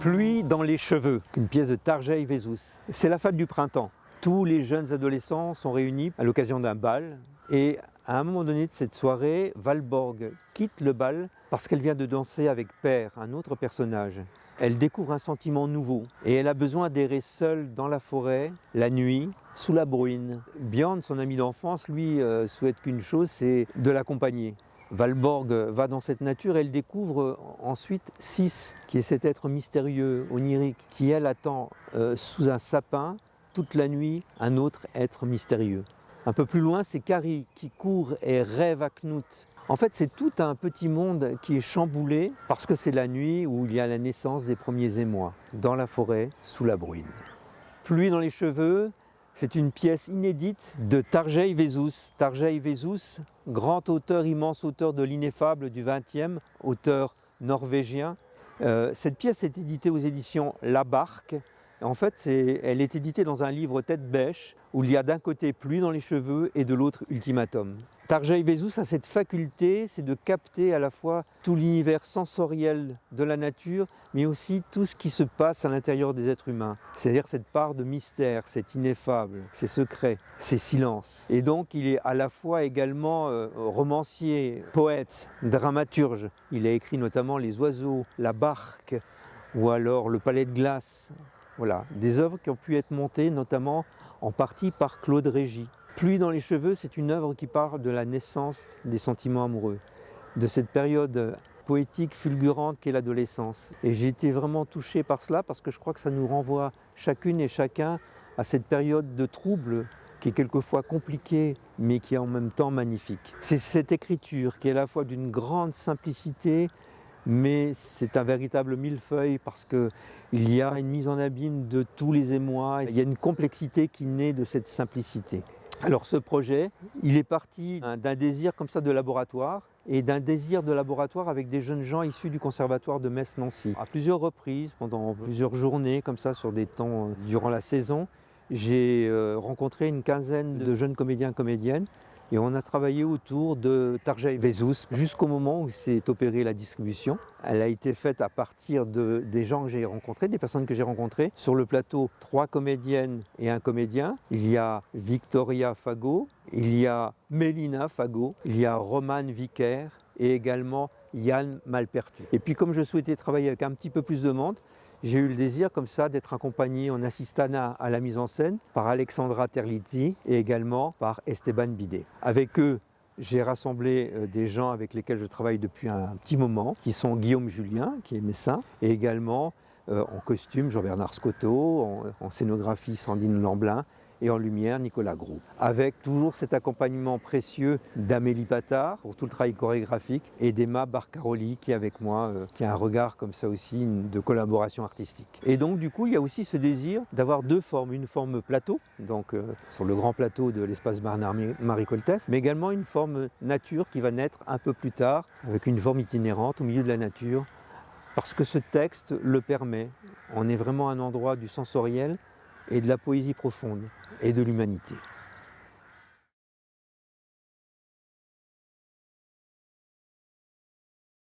Pluie dans les cheveux, une pièce de Tarjei Vesus. C'est la fête du printemps. Tous les jeunes adolescents sont réunis à l'occasion d'un bal et à un moment donné de cette soirée, Valborg quitte le bal parce qu'elle vient de danser avec Per, un autre personnage. Elle découvre un sentiment nouveau et elle a besoin d'errer seule dans la forêt, la nuit, sous la bruine. Björn, son ami d'enfance, lui souhaite qu'une chose, c'est de l'accompagner. Valborg va dans cette nature et elle découvre ensuite Sis, qui est cet être mystérieux, onirique, qui elle attend sous un sapin toute la nuit un autre être mystérieux. Un peu plus loin, c'est Kari qui court et rêve à Knut. En fait, c'est tout un petit monde qui est chamboulé parce que c'est la nuit où il y a la naissance des premiers émois, dans la forêt, sous la bruine. Pluie dans les cheveux, c'est une pièce inédite de Tarjei Vesus. Tarjei Vesus, grand auteur, immense auteur de l'ineffable du XXe, auteur norvégien. Cette pièce est éditée aux éditions La Barque. En fait, elle est éditée dans un livre tête bêche où il y a d'un côté Pluie dans les cheveux et de l'autre Ultimatum. Tarjei Vesus a cette faculté, c'est de capter à la fois tout l'univers sensoriel de la nature, mais aussi tout ce qui se passe à l'intérieur des êtres humains. C'est-à-dire cette part de mystère, c'est ineffable, c'est secret, c'est silence. Et donc il est à la fois également romancier, poète, dramaturge. Il a écrit notamment Les Oiseaux, La Barque ou alors Le Palais de Glace. Voilà, des œuvres qui ont pu être montées notamment en partie par Claude Régis. Pluie dans les cheveux, c'est une œuvre qui parle de la naissance des sentiments amoureux, de cette période poétique fulgurante qu'est l'adolescence. Et j'ai été vraiment touché par cela parce que je crois que ça nous renvoie chacune et chacun à cette période de trouble qui est quelquefois compliquée mais qui est en même temps magnifique. C'est cette écriture qui est à la fois d'une grande simplicité, mais c'est un véritable millefeuille parce qu'il y a une mise en abîme de tous les émois, il y a une complexité qui naît de cette simplicité. Alors ce projet, il est parti d'un désir comme ça de laboratoire et d'un désir de laboratoire avec des jeunes gens issus du conservatoire de Metz-Nancy. À plusieurs reprises, pendant plusieurs journées comme ça sur des temps durant la saison, j'ai rencontré une quinzaine de jeunes comédiens-comédiennes et on a travaillé autour de Tarjei Vesus jusqu'au moment où s'est opérée la distribution. Elle a été faite à partir des gens que j'ai rencontrés, des personnes que j'ai rencontrées. Sur le plateau, 3 comédiennes et un comédien. Il y a Victoria Fago, il y a Mélina Fago, il y a Roman Vicaire et également Yann Malpertu. Et puis comme je souhaitais travailler avec un petit peu plus de monde, j'ai eu le désir comme ça d'être accompagné en assistanat à la mise en scène par Alexandra Terlizzi et également par Esteban Bidet. Avec eux, j'ai rassemblé des gens avec lesquels je travaille depuis un petit moment, qui sont Guillaume Julien, qui est médecin, et également en costume Jean-Bernard Scotto, en scénographie Sandine Lamblin, et en lumière Nicolas Gros. Avec toujours cet accompagnement précieux d'Amélie Patard pour tout le travail chorégraphique et d'Emma Barcaroli qui est avec moi, qui a un regard comme ça aussi de collaboration artistique. Et donc du coup il y a aussi ce désir d'avoir 2 formes, une forme plateau, donc sur le grand plateau de l'espace Bernard-Marie Coltès, mais également une forme nature qui va naître un peu plus tard avec une forme itinérante au milieu de la nature parce que ce texte le permet. On est vraiment à un endroit du sensoriel et de la poésie profonde et de l'humanité.